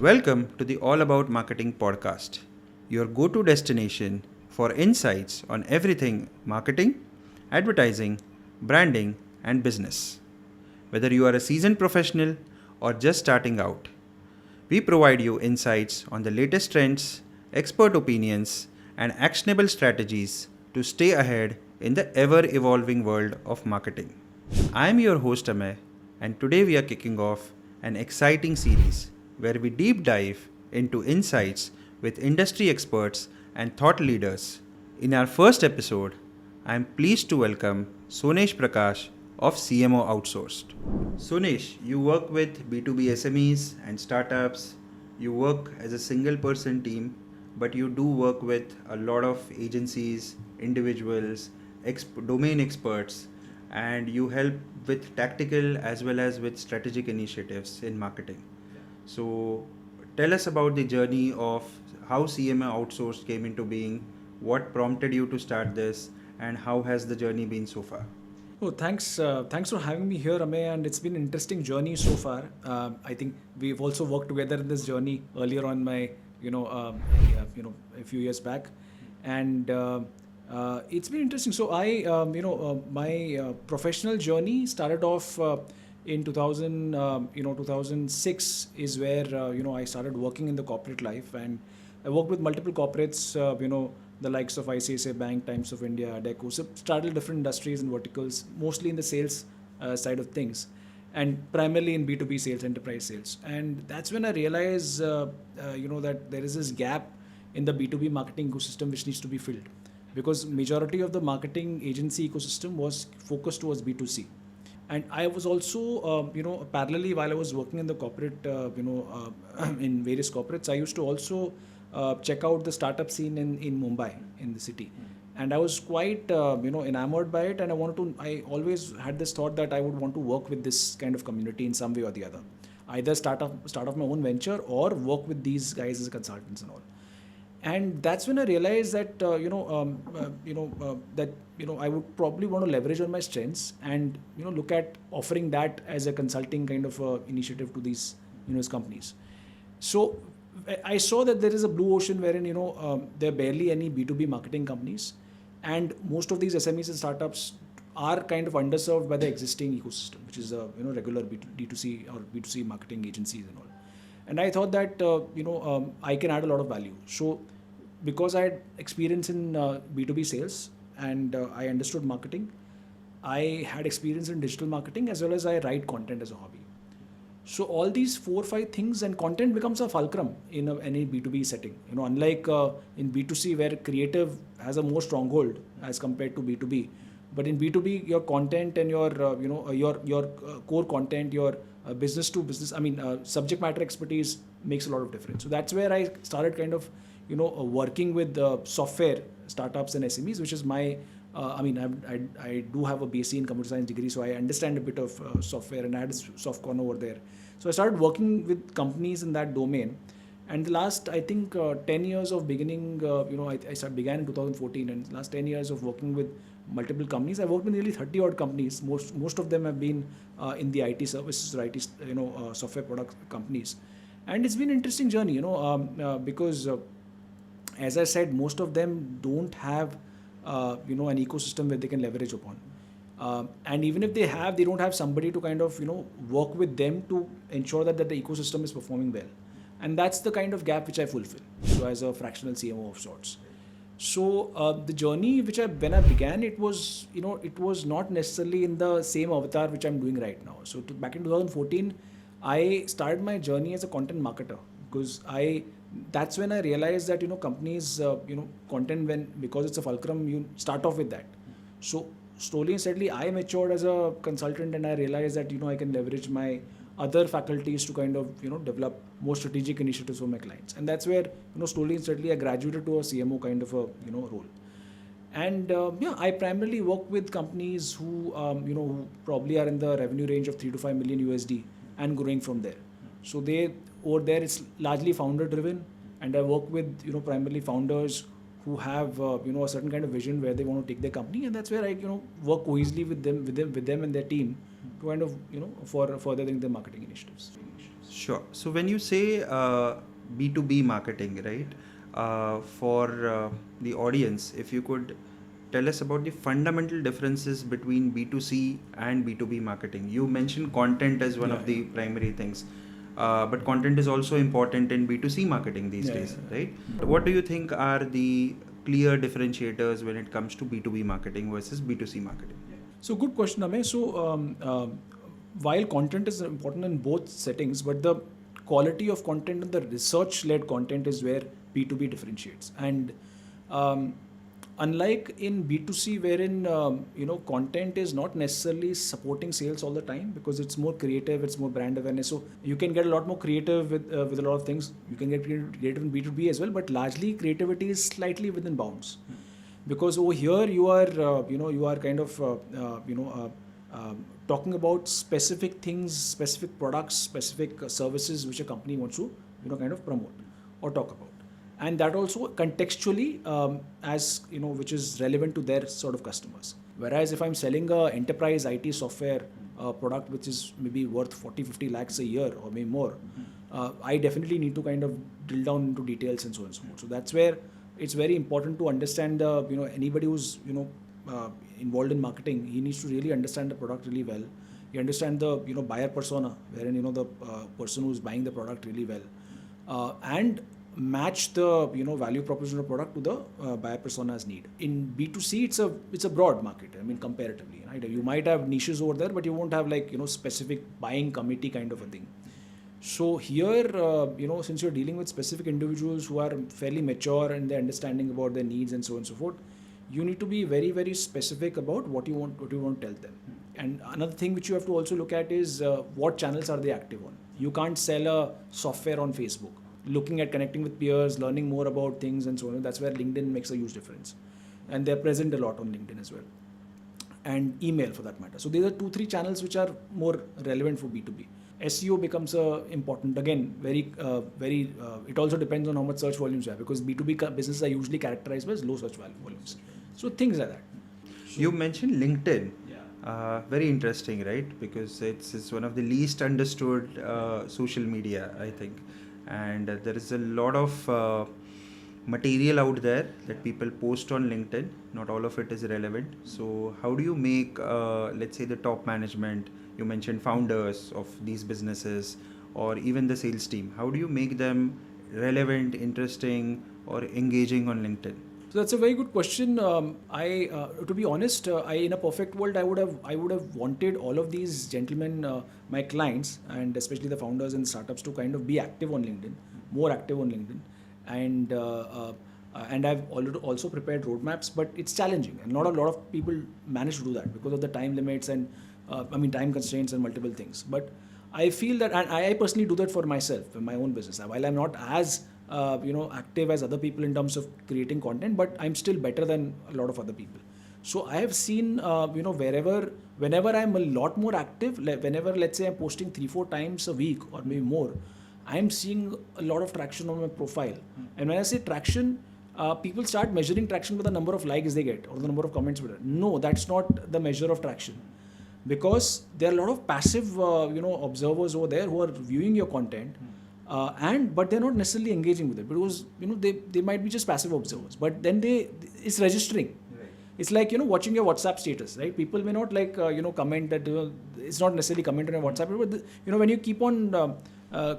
Welcome to the All About Marketing podcast, your go to destination for insights on everything marketing, advertising, branding, and business. Whether you are a seasoned professional or just starting out, we provide you insights on the latest trends, expert opinions, and actionable strategies to stay ahead in the ever evolving world of marketing. I am your host Amey, and today we are kicking off an exciting series where we deep dive into insights with industry experts and thought leaders. In our first episode, I am pleased to welcome Sonesh Prakash of CMO Outsourced. Sonesh, you work with B2B SMEs and startups. You work as a single person team, but you do work with a lot of agencies, individuals, domain experts, and you help with tactical as well as with strategic initiatives in marketing. So, tell us about the journey of how CMO Outsourced came into being, what prompted you to start this, and how has the journey been so far? Oh, thanks. Thanks for having me here, Amey. And it's been an interesting journey so far. I think we've also worked together in this journey earlier on a few years back, and it's been interesting. So my professional journey started off in 2006 is where I started working in the corporate life, and I worked with multiple corporates. The likes of ICICI Bank, Times of India, Adecco. So started different industries and verticals, mostly in the sales side of things, and primarily in B2B sales, enterprise sales. And that's when I realized, that there is this gap in the B2B marketing ecosystem which needs to be filled, because majority of the marketing agency ecosystem was focused towards B2C. And I was also, parallelly while I was working in the corporate, in various corporates, I used to also check out the startup scene in Mumbai, in the city. And I was quite, enamored by it. And I always had this thought that I would want to work with this kind of community in some way or the other. Either start off my own venture or work with these guys as consultants and all. And that's when I realized that I would probably want to leverage on my strengths and look at offering that as a consulting kind of initiative to these companies. So I saw that there is a blue ocean wherein there are barely any B2B marketing companies, and most of these SMEs and startups are kind of underserved by the existing ecosystem, which is regular D2C or B2C marketing agencies and all. And I thought that I can add a lot of value. So because I had experience in B2B sales and I understood marketing, I had experience in digital marketing as well as I write content as a hobby. So all these 4 or 5 things, and content becomes a fulcrum in any B2B setting. Unlike in B2C where creative has a more stronghold as compared to B2B. But in B2B, your content and your core content, your business to business, subject matter expertise makes a lot of difference. So that's where I started kind of working with software startups and SMEs, which is my I do have a BSc in computer science degree, so I understand a bit of software, and I had a soft corner over there. So I started working with companies in that domain. And the last, I think, 10 years of beginning, I began in 2014, and last 10 years of working with multiple companies. I worked with nearly 30 odd companies. Most of them have been in the IT services or IT, software product companies. And it's been an interesting journey, because as I said, most of them don't have, an ecosystem where they can leverage upon. And even if they have, they don't have somebody to kind of, work with them to ensure that the ecosystem is performing well. And that's the kind of gap which I fulfill. So as a fractional CMO of sorts. So the journey when I began, it was not necessarily in the same avatar which I'm doing right now. So back in 2014, I started my journey as a content marketer, because that's when I realized that companies content, because it's a fulcrum, you start off with that. So slowly and steadily I matured as a consultant, and I realized that I can leverage my other faculties to kind of develop more strategic initiatives for my clients. And that's where slowly and steadily I graduated to a CMO kind of a role. And I primarily work with companies who who probably are in the revenue range of 3 to 5 million USD and growing from there. So over there it's largely founder driven, and I work with primarily founders who have a certain kind of vision where they want to take their company, and that's where I work cohesively with them and their team to kind of for furthering their marketing initiatives. Sure. So when you say B2B marketing, right, for the audience, if you could tell us about the fundamental differences between B2C and B2B marketing. You mentioned content as one Yeah, of the yeah. primary things, but content is also important in B2C marketing these Yeah, days, yeah, right? yeah. What do you think are the clear differentiators when it comes to B2B marketing versus B2C marketing? So good question, Amey. So while content is important in both settings, but the quality of content and the research-led content is where B2B differentiates. And um, unlike in B2C, wherein content is not necessarily supporting sales all the time because it's more creative, it's more brand awareness. So you can get a lot more creative with a lot of things. You can get creative in B2B as well, but largely creativity is slightly within bounds. Because over here you are you are kind of talking about specific things, specific products, specific services which a company wants to kind of promote or talk about, and that also contextually as which is relevant to their sort of customers. Whereas if I'm selling a enterprise IT software product which is maybe worth 40-50 lakhs a year or maybe more, I definitely need to kind of drill down into details and so on and so forth. So that's where it's very important to understand the anybody who's involved in marketing, he needs to really understand the product really well. You understand the buyer persona, wherein the person who's buying the product really well, and match the value proposition of product to the buyer persona's need. In B2C, it's a broad market. I mean, comparatively, right? You might have niches over there, but you won't have like specific buying committee kind of a thing. So here, since you're dealing with specific individuals who are fairly mature and their understanding about their needs and so on and so forth, you need to be very, very specific about what you want to tell them. And another thing which you have to also look at is what channels are they active on. You can't sell a software on Facebook. Looking at connecting with peers, learning more about things and so on. That's where LinkedIn makes a huge difference. And they're present a lot on LinkedIn as well. And email for that matter. So these are 2-3 channels which are more relevant for B2B. SEO becomes important again. It also depends on how much search volumes you have, because B2B businesses are usually characterized by low search volumes. So things like that. You mentioned LinkedIn. Yeah. Very interesting, right? Because it's one of the least understood social media, I think, and there is a lot of material out there that people post on LinkedIn. Not all of it is relevant. So how do you make, let's say, the top management? You mentioned founders of these businesses, or even the sales team. How do you make them relevant, interesting, or engaging on LinkedIn? So that's a very good question. To be honest, in a perfect world, I would have wanted all of these gentlemen, my clients, and especially the founders and startups, to kind of be active on LinkedIn, more active on LinkedIn, and I've also prepared roadmaps, but it's challenging, and not a lot of people manage to do that because of the time limits and time constraints and multiple things. But I feel that, and I personally do that for myself in my own business. While I'm not as active as other people in terms of creating content, but I'm still better than a lot of other people. So I have seen, whenever I'm a lot more active, whenever, let's say, I'm posting 3-4 times a week or maybe more, I'm seeing a lot of traction on my profile. And when I say traction, people start measuring traction by the number of likes they get or the number of comments. No, that's not the measure of traction, because there are a lot of passive, observers over there who are viewing your content. But they're not necessarily engaging with it, because they might be just passive observers, but then it's registering. Right. It's like watching your WhatsApp status, right? People may not like comment that it's not necessarily comment on your WhatsApp, but when you keep on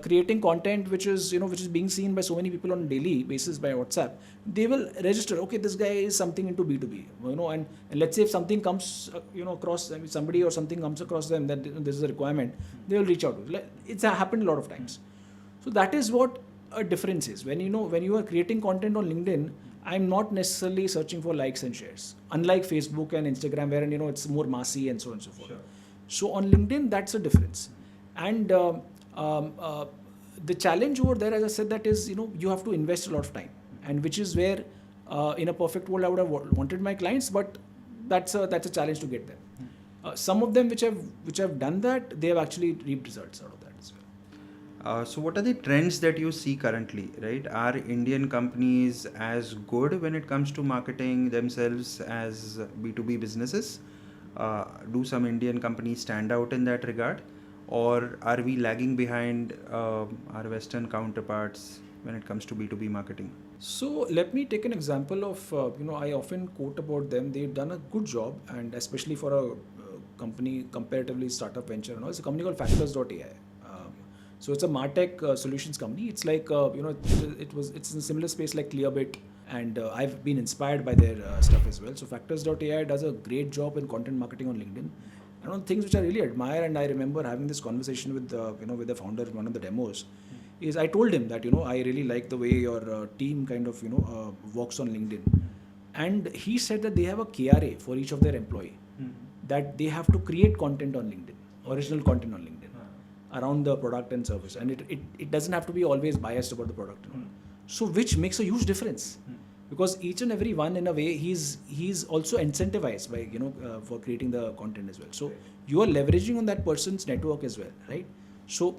creating content which is being seen by so many people on a daily basis by WhatsApp, they will register. Okay, this guy is something into B2B, and let's say if something comes across somebody or something comes across them that this is a requirement, they will reach out. It's happened a lot of times. So that is what a difference is. When you are creating content on LinkedIn, I'm not necessarily searching for likes and shares. Unlike Facebook and Instagram, wherein it's more massy and so on and so forth. Sure. So on LinkedIn, that's a difference. And the challenge over there, as I said, that is you have to invest a lot of time, and which is where in a perfect world I would have wanted my clients, but that's a challenge to get them. Some of them which have done that, they have actually reaped results out of that. So what are the trends that you see currently, right? Are Indian companies as good when it comes to marketing themselves as B2B businesses? Do some Indian companies stand out in that regard? or are we lagging behind our Western counterparts when it comes to B2B marketing? So let me take an example of, I often quote about them. They've done a good job, and especially for a company, comparatively startup venture, it's a company called Factors.ai. So it's a MarTech solutions company. It's like, it's in a similar space like Clearbit, and I've been inspired by their stuff as well. So Factors.ai does a great job in content marketing on LinkedIn. And one of the things which I really admire, and I remember having this conversation with, with the founder in one of the demos, is I told him that, I really like the way your team kind of, works on LinkedIn. And he said that they have a KRA for each of their employee, that they have to create content on LinkedIn, original content on LinkedIn around the product and service. And it doesn't have to be always biased about the product. So which makes a huge difference. Because each and every one, in a way, he's also incentivized by, for creating the content as well. So you are leveraging on that person's network as well, right? So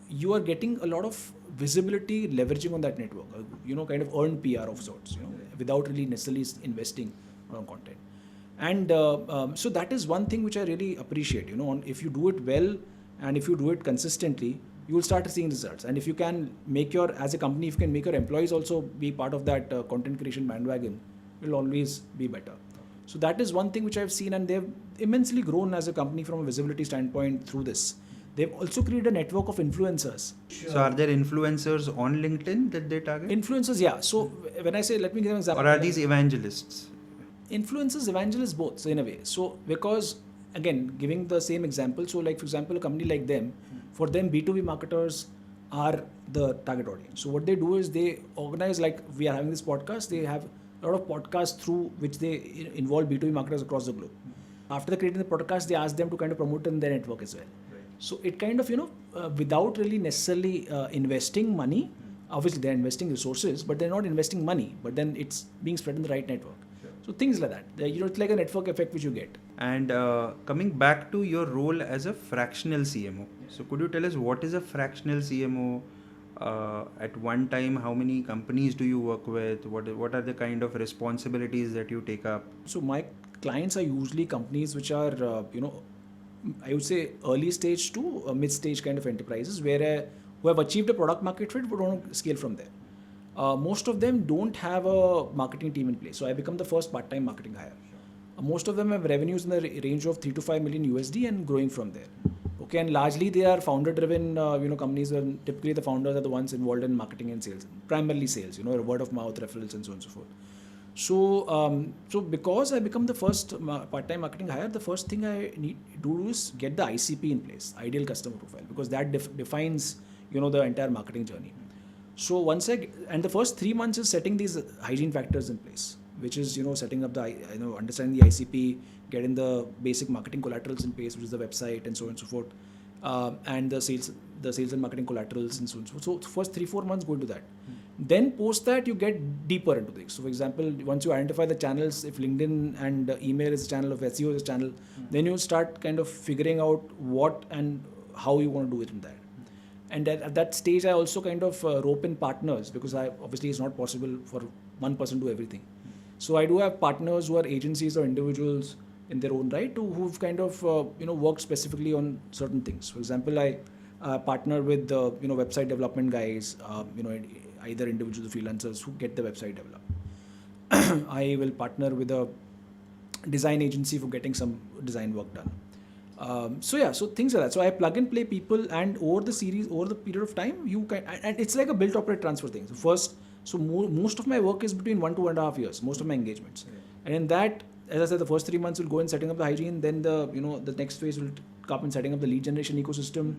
you are getting a lot of visibility leveraging on that network, kind of earned PR of sorts, without really necessarily investing on content. And so that is one thing which I really appreciate, if you do it well and if you do it consistently, you will start seeing results. And if you can make as a company, if you can make your employees also be part of that content creation bandwagon, it will always be better. So that is one thing which I've seen, and they've immensely grown as a company from a visibility standpoint through this. They've also created a network of influencers. Sure. So are there influencers on LinkedIn that they target? Influencers, yeah. So when I say, let me give an example. Or are these evangelists? Influencers, evangelists, both, so in a way. So because, again, giving the same example, so like for example, a company like them, for them B2B marketers are the target audience. So what they do is they organize, like we are having this podcast, they have a lot of podcasts through which they involve B2B marketers across the globe. After creating the podcast, they ask them to kind of promote in their network as well. So it kind of, without really necessarily investing money, obviously they're investing resources, but they're not investing money, but then it's being spread in the right network. Sure. So things like that, it's like a network effect which you get. And coming back to your role as a fractional CMO. So could you tell us what is a fractional CMO? At one time, how many companies do you work with? What are the kind of responsibilities that you take up? So my clients are usually companies which are, I would say early stage to mid stage kind of enterprises who have achieved a product market fit but want to scale from there. Most of them don't have a marketing team in place. So I become the first part-time marketing hire. Most of them have revenues in the range of 3 to 5 million USD and growing from there. Okay, and largely they are founder-driven, companies where typically the founders are the ones involved in marketing and sales, primarily sales, word of mouth, referrals, and so on and so forth. So because I become the first part-time marketing hire, the first thing I need to do is get the ICP in place, ideal customer profile, because that defines, the entire marketing journey. So and the first 3 months is setting these hygiene factors in place, which is, setting up understanding the ICP, getting the basic marketing collaterals in place, which is the website and so on and so forth, and the sales and marketing collaterals and so on and so forth. So first 3-4 months go into that. Then post that you get deeper into things. So for example, once you identify the channels, if LinkedIn and email is a channel, if SEO is a channel, then you start kind of figuring out what and how you want to do it in that. And at that stage, I also kind of rope in partners, because obviously it's not possible for one person to do everything. So I do have partners who are agencies or individuals in their own right who've kind of worked specifically on certain things. For example, I partner with website development guys, either individuals or freelancers who get the website developed. I will partner with a design agency for getting some design work done. So things like that. So I plug and play people, and over the period of time, and it's like a build, operate, transfer thing. So most of my work is between 1 to 1.5 years, most of my engagements. And in that, as I said, the first 3 months will go in setting up the hygiene, then the next phase will come in setting up the lead generation ecosystem,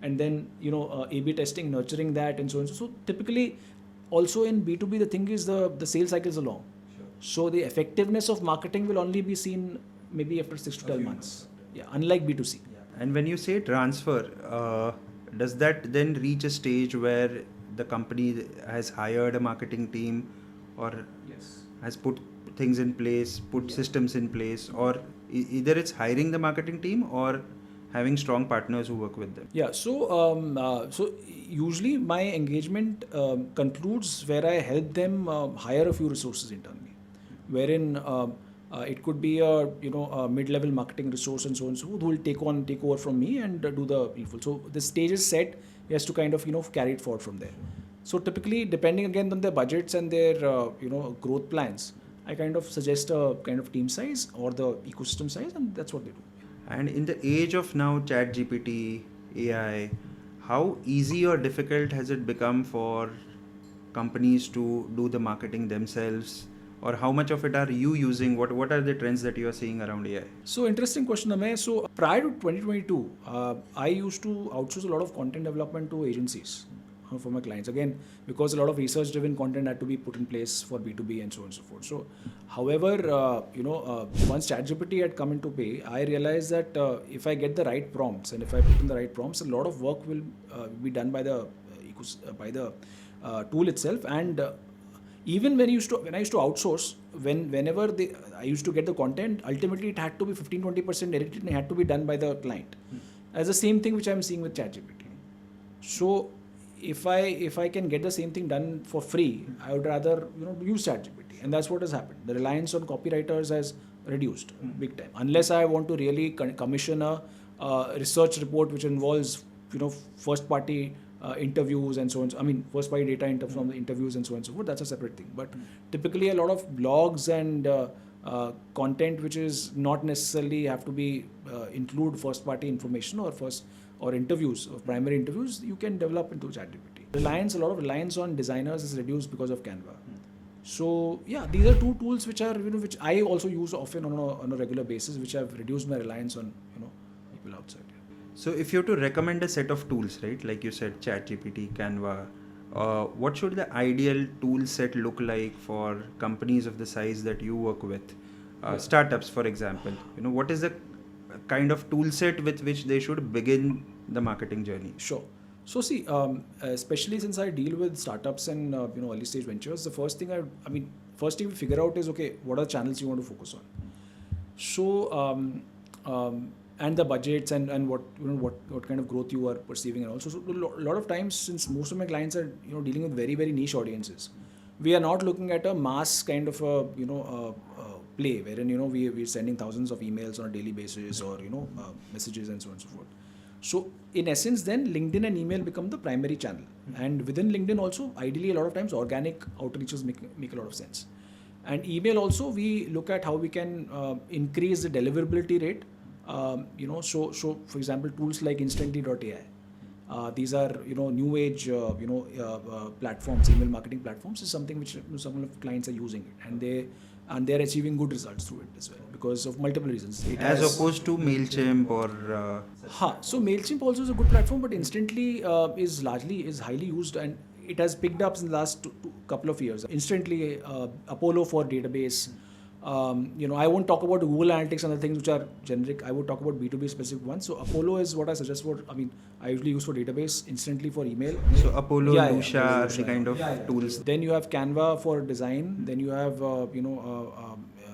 and then A/B testing, nurturing that, and so on. So typically, also in B2B, the thing is the sales cycles are long. Sure. So the effectiveness of marketing will only be seen maybe after 6 to 12 months. Yeah, unlike B2C. Yeah. And when you say transfer, does that then reach a stage where the company has hired a marketing team, or has put things in place, put systems in place, or either it's hiring the marketing team or having strong partners who work with them? Yeah, so usually my engagement concludes where I help them hire a few resources internally, wherein It could be a mid-level marketing resource and so on and so forth who will take over from me and do the full. So the stage is set. He has to kind of carry it forward from there. So typically, depending again on their budgets and their growth plans, I kind of suggest a kind of team size or the ecosystem size, and that's what they do. And in the age of now ChatGPT, AI, how easy or difficult has it become for companies to do the marketing themselves? Or how much of it are you using? What are the trends that you are seeing around AI? So interesting question, Amey. So prior to 2022, I used to outsource a lot of content development to agencies for my clients. Again, because a lot of research-driven content had to be put in place for B2B and so on and so forth. So, however, once ChatGPT had come into play, I realized that if I get the right prompts and if I put in the right prompts, a lot of work will be done by the tool itself. And even when I used to outsource, whenever I used to get the content, ultimately it had to be 15-20% edited and it had to be done by the client. As the same thing which I'm seeing with ChatGPT. So if I can get the same thing done for free, I would rather use ChatGPT, and that's what has happened. The reliance on copywriters has reduced big time. Unless I want to really commission a research report which involves first party interviews and so on. I mean, first party data from the interviews and so on and so forth. That's a separate thing. But typically, a lot of blogs and content which is not necessarily have to be include first party information or interviews or primary interviews, you can develop into ChatGPT. A lot of reliance on designers is reduced because of Canva. So yeah, these are two tools which are which I also use often on a regular basis, which have reduced my reliance on people outside. So if you have to recommend a set of tools, right, like you said, ChatGPT, Canva, what should the ideal tool set look like for companies of the size that you work with? Startups, for example, what is the kind of tool set with which they should begin the marketing journey? Sure. So see, especially since I deal with startups and early stage ventures, the first thing we figure out is, okay, what are the channels you want to focus on? So and the budgets and what kind of growth you are perceiving, and also so a lot of times, since most of my clients are dealing with very very niche audiences, we are not looking at a mass kind of a play wherein we're sending thousands of emails on a daily basis or messages and so on and so forth. So in essence, then LinkedIn and email become the primary channel, and within LinkedIn also, ideally a lot of times organic outreaches make a lot of sense. And email also, we look at how we can increase the deliverability rate. So for example, tools like instantly.ai, these are new age platforms, email marketing platforms, is something which some of clients are using it, and they're achieving good results through it as well because of multiple reasons. As opposed to MailChimp or so MailChimp also is a good platform, but Instantly is highly used, and it has picked up in the last couple of years. Instantly, Apollo for database. I won't talk about Google Analytics and other things which are generic. I would talk about B2B specific ones. So Apollo is what I suggest for. I usually use for database, Instantly for email. So Apollo, Lucia are the kind of tools. Then you have Canva for design. Then you have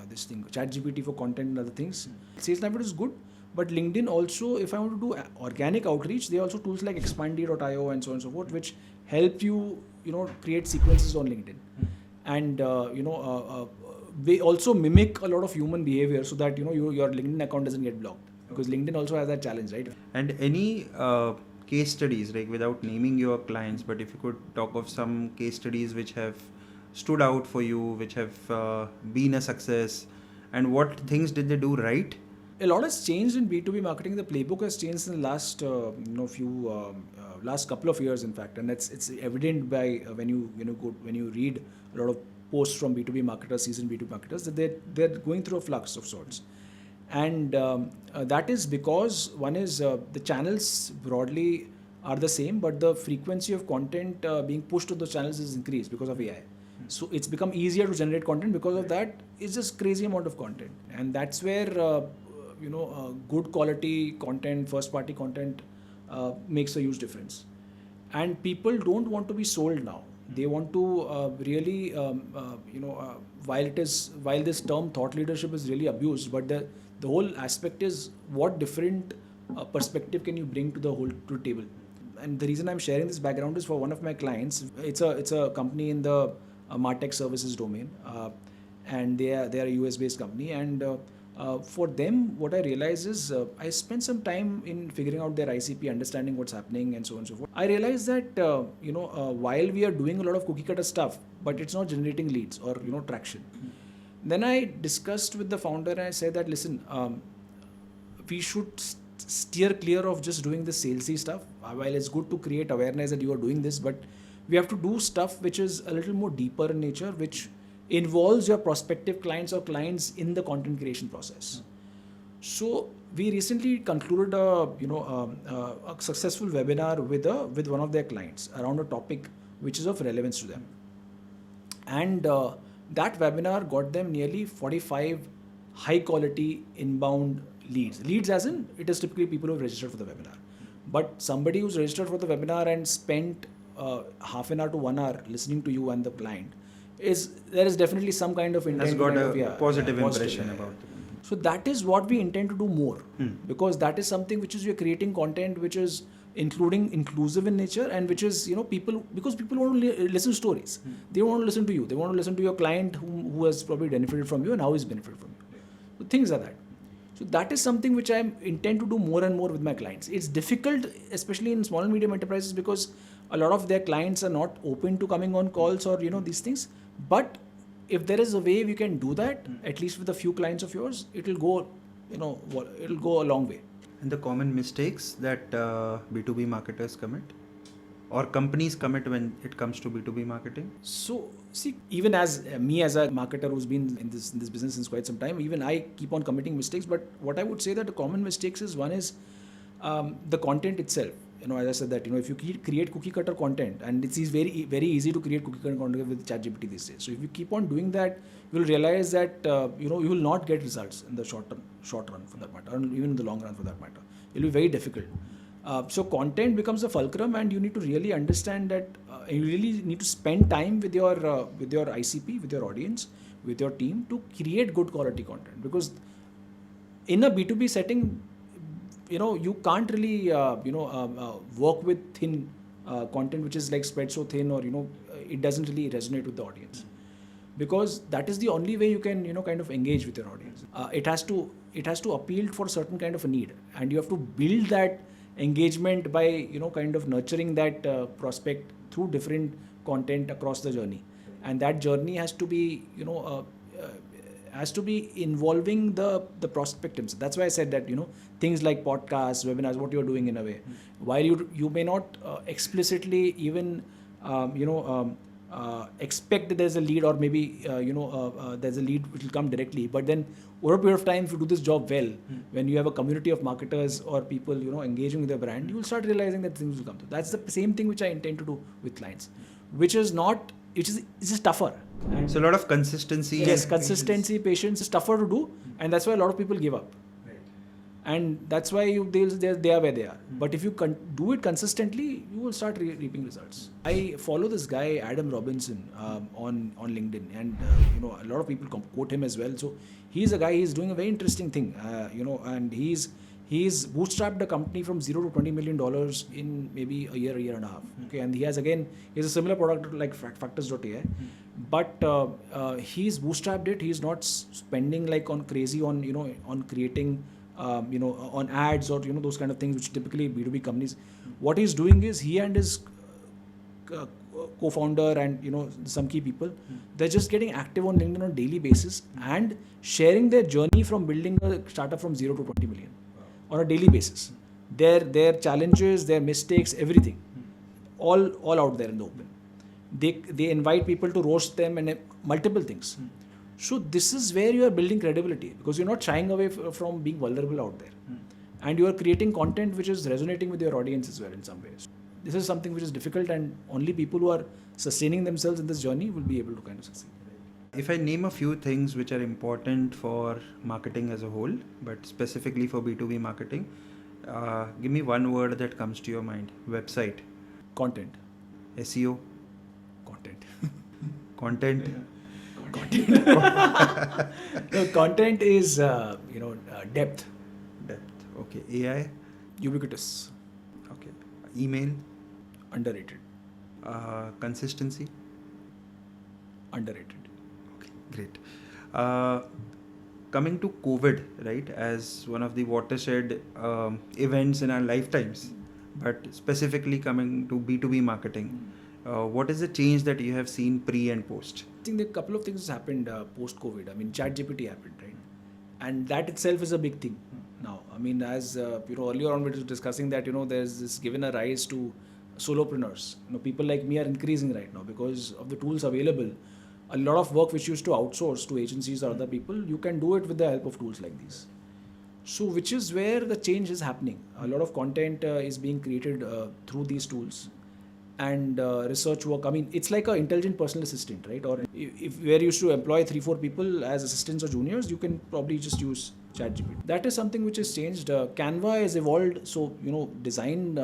this thing, ChatGPT for content and other things. Sales Navigator is good, but LinkedIn also, if I want to do organic outreach, there are also tools like Expandy.io and so on and so forth, which help you create sequences on LinkedIn, and they also mimic a lot of human behavior so that your LinkedIn account doesn't get blocked, because LinkedIn also has that challenge, right? And any case studies, like without naming your clients, but if you could talk of some case studies which have stood out for you, which have been a success, and what things did they do right? A lot has changed in B2B marketing. The playbook has changed in the last last couple of years, in fact, and it's evident by when you read a lot of posts from B2B marketers, seasoned B2B marketers, that they're going through a flux of sorts, and that is because one is the channels broadly are the same, but the frequency of content being pushed to those channels is increased because of AI. So it's become easier to generate content because of that. It's just crazy amount of content, and that's where good quality content, first party content makes a huge difference. And people don't want to be sold now. They want to really while this term thought leadership is really abused, but the whole aspect is what different perspective can you bring to the table. And the reason I'm sharing this background is for one of my clients. It's a company in the MarTech services domain, and they are a US based company. And for them, what I realized is I spent some time in figuring out their ICP, understanding what's happening, and so on and so forth. I realized that while we are doing a lot of cookie cutter stuff, but it's not generating leads or traction. Then I discussed with the founder and I said that, listen, we should steer clear of just doing the salesy stuff. While it's good to create awareness that you are doing this, but we have to do stuff which is a little more deeper in nature, which involves your prospective clients or clients in the content creation process. So we recently concluded a successful webinar with one of their clients around a topic which is of relevance to them, and that webinar got them nearly 45 high quality inbound leads. Leads as in, it is typically people who have registered for the webinar. But somebody who's registered for the webinar and spent half an hour to 1 hour listening to you and the client, there is definitely some kind of intent. Has got a positive impression about it. So that is what we intend to do more, because that is something which is, we are creating content which is inclusive in nature, and which is people, because people want to listen to stories. They want to listen to you. They want to listen to your client who has probably benefited from you and how he's benefited from you. So things like that. So that is something which I intend to do more and more with my clients. It's difficult, especially in small and medium enterprises, because a lot of their clients are not open to coming on calls or these things. But if there is a way we can do that, at least with a few clients of yours, it will go, it'll go a long way. And the common mistakes that B2B marketers commit, or companies commit when it comes to B2B marketing? So, see, even as me as a marketer who's been in this business since quite some time, even I keep on committing mistakes. But what I would say that the common mistakes is, one is the content itself. As I said that, if you create cookie cutter content, and it's very, very easy to create cookie cutter content with ChatGPT these days. So if you keep on doing that, you'll realize that, you will not get results in the short run for that matter, or even in the long run for that matter. It'll be very difficult. So content becomes a fulcrum, and you need to really understand that you really need to spend time with your ICP, with your audience, with your team, to create good quality content. Because in a B2B setting, you can't really work with thin content which is like spread so thin, or it doesn't really resonate with the audience, because that is the only way you can kind of engage with your audience. It has to appeal for a certain kind of a need, and you have to build that engagement by kind of nurturing that prospect through different content across the journey, and that journey has to be involving the prospect himself. That's why I said that things like podcasts, webinars, what you're doing in a way, while you may not explicitly even expect that there's a lead, or maybe there's a lead which will come directly, but then over a period of time, if you do this job well, when you have a community of marketers or people engaging with your brand, you will start realizing that things will come through. That's the same thing which I intend to do with clients, which is tougher. So a lot of consistency. Yes, consistency, patience is tougher to do, and that's why a lot of people give up. Right. And that's why they are where they are. But if you do it consistently, you will start reaping results. I follow this guy Adam Robinson on LinkedIn, and a lot of people quote him as well. So he's a guy. He's doing a very interesting thing. And he's bootstrapped a company from $0 to $20 million in maybe a year and a half. Okay, and he has a similar product like Factors.ai, but he's bootstrapped it. He's not spending like on crazy on creating on ads or those kind of things which typically B2B companies. What he's doing is, he and his co-founder and some key people, they're just getting active on LinkedIn on a daily basis and sharing their journey from building a startup from 0 to 20 million on a daily basis. Their challenges, their mistakes, everything, all out there in the open. They invite people to roast them and multiple things. So this is where you are building credibility, because you're not shying away from being vulnerable out there, and you are creating content which is resonating with your audience as well in some ways. This is something which is difficult, and only people who are sustaining themselves in this journey will be able to kind of succeed. If I name a few things which are important for marketing as a whole, but specifically for B2B marketing, give me one word that comes to your mind. Website. Content. SEO. Content. Content. Content. No, content is depth. Depth. Okay. AI. Ubiquitous. Okay. Email. Underrated. Consistency. Underrated. Okay, great. Uh, Coming to COVID, right, as one of the watershed events in our lifetimes, but specifically coming to B2B marketing, what is the change that you have seen pre and post? I think there are a couple of things happened post-COVID. I mean, ChatGPT happened, right? And that itself is a big thing now. I mean, as earlier on we were discussing that there's this given a rise to solopreneurs. People like me are increasing right now because of the tools available. A lot of work which used to outsource to agencies or other people, you can do it with the help of tools like these. So, which is where the change is happening. A lot of content is being created through these tools. And research work. I mean, it's like an intelligent personal assistant, right? Or if we're used to employ 3-4 people as assistants or juniors, you can probably just use ChatGPT. That is something which has changed. Canva has evolved, so design.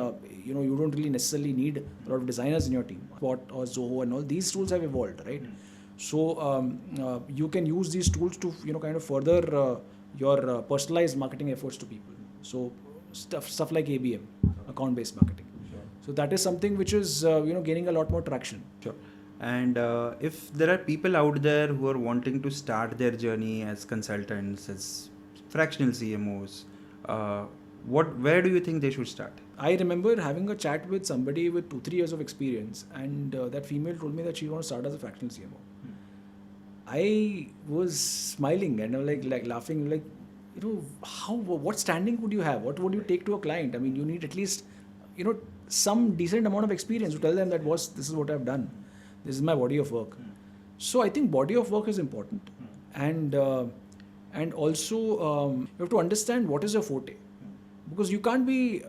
You don't really necessarily need a lot of designers in your team. Spot or Zoho and all these tools have evolved, right? So you can use these tools to kind of further your personalized marketing efforts to people. So stuff like ABM, account-based marketing. So that is something which is gaining a lot more traction. Sure. And if there are people out there who are wanting to start their journey as consultants, as fractional CMOs, where do you think they should start? I remember having a chat with somebody with 2-3 years of experience, and that female told me that she wants to start as a fractional CMO. I was smiling and I was like laughing, like, what standing would you have? What would you take to a client? I mean, you need at least some decent amount of experience to tell them that this is what I've done. This is my body of work. So I think body of work is important, and also you have to understand what is your forte, because you can't be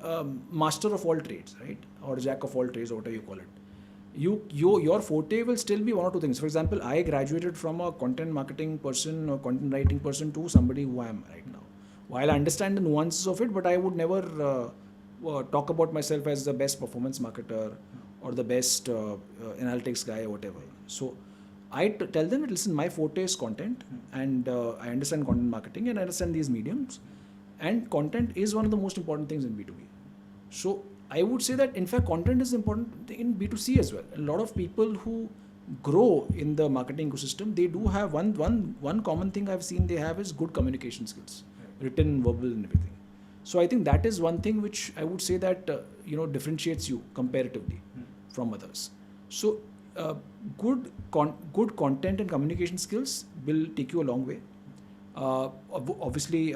master of all trades, right, or jack of all trades, or whatever you call it. Your forte will still be one or two things. For example, I graduated from a content marketing person or content writing person to somebody who I am right now. While I understand the nuances of it, but I would never talk about myself as the best performance marketer or the best analytics guy or whatever. So I tell them that, listen, my forte is content, and I understand content marketing and I understand these mediums, and content is one of the most important things in B2B. So I would say that in fact content is important in B2C as well. A lot of people who grow in the marketing ecosystem, they do have one common thing I've seen they have is good communication skills, written, verbal, and everything. So I think that is one thing which I would say that differentiates you comparatively from others. So good content and communication skills will take you a long way. Obviously,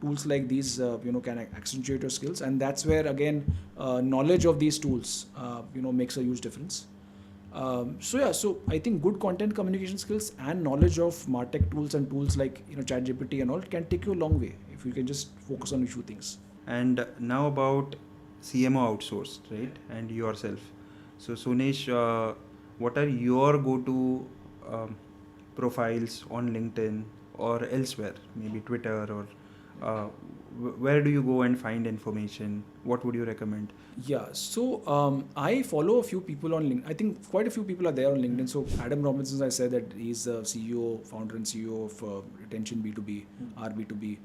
tools like these can accentuate your skills, and that's where again knowledge of these tools makes a huge difference. So I think good content communication skills and knowledge of MarTech tools and tools like ChatGPT and all can take you a long way if you can just focus on a few things. And now about CMO Outsourced, right, and yourself. So Sonesh, what are your go-to profiles on LinkedIn or elsewhere, maybe Twitter, or where do you go and find information? What would you recommend? Yeah, so I follow a few people on LinkedIn. I think quite a few people are there on LinkedIn. So Adam Robinson, I said that he's the founder and CEO of Retention B2B, R2B.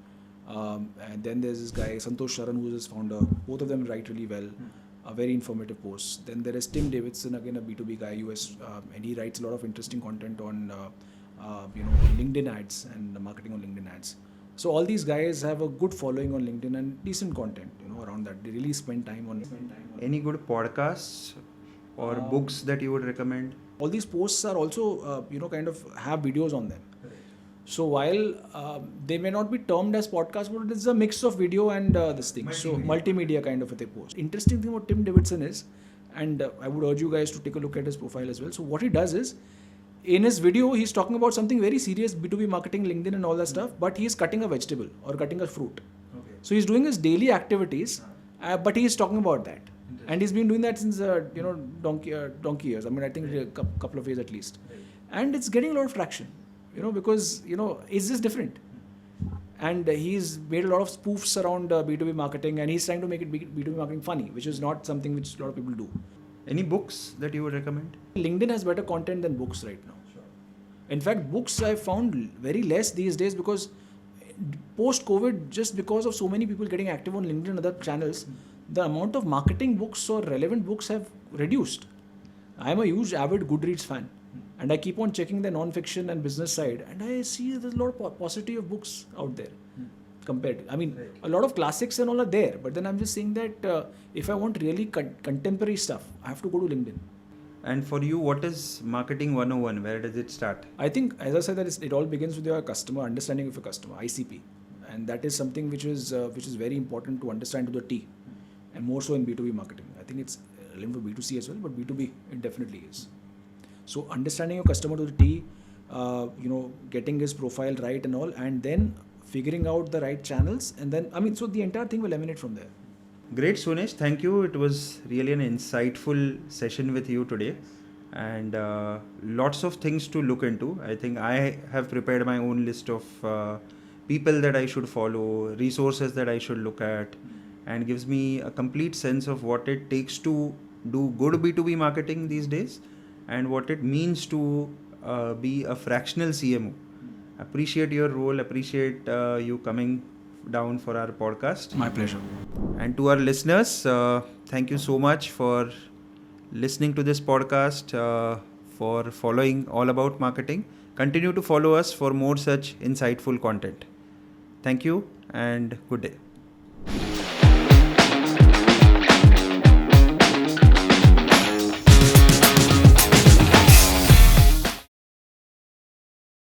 And then there's this guy, Santosh Sharan, who's his founder. Both of them write really well, very informative posts. Then there is Tim Davidson, again a B2B guy, US, and he writes a lot of interesting content on LinkedIn ads and marketing on LinkedIn ads. So all these guys have a good following on LinkedIn and decent content, around that. They really spend time on it. Any good podcasts or books that you would recommend? All these posts are also, kind of have videos on them. So while they may not be termed as podcasts, but it's a mix of video and this thing. Multimedia. So multimedia kind of a post. Interesting thing about Tim Davidson is, and I would urge you guys to take a look at his profile as well. So what he does is, in his video, he's talking about something very serious, B2B marketing, LinkedIn and all that stuff, but he's cutting a vegetable or cutting a fruit. Okay. So he's doing his daily activities, but he's talking about that. And he's been doing that since, donkey years. I mean, I think a couple of years at least. Right. And it's getting a lot of traction, because, it's just different. And he's made a lot of spoofs around B2B marketing, and he's trying to make it B2B marketing funny, which is not something which a lot of people do. Any books that you would recommend? LinkedIn has better content than books right now. Sure. In fact, books I've found very less these days because post-COVID, just because of so many people getting active on LinkedIn and other channels, the amount of marketing books or relevant books have reduced. I'm a huge avid Goodreads fan, And I keep on checking the non-fiction and business side, and I see there's a lot of paucity of books out there compared to, I mean, a lot of classics and all are there, but then I'm just saying that if I want really contemporary stuff, I have to go to LinkedIn. And for you, what is Marketing 101? Where does it start? I think, as I said, that it all begins with your customer, understanding of your customer, ICP. And that is something which is very important to understand to the T, and more so in B2B marketing. I think it's relevant for B2C as well, but B2B it definitely is. So understanding your customer to the T, getting his profile right and all, and then figuring out the right channels, and then, so the entire thing will emanate from there. Great, Sonesh. Thank you. It was really an insightful session with you today, and lots of things to look into. I think I have prepared my own list of people that I should follow, resources that I should look at, and gives me a complete sense of what it takes to do good B2B marketing these days, and what it means to be a fractional CMO. Appreciate your role, appreciate you coming down for our podcast. My pleasure. And to our listeners, thank you so much for listening to this podcast, for following All About Marketing. Continue to follow us for more such insightful content. Thank you and good day.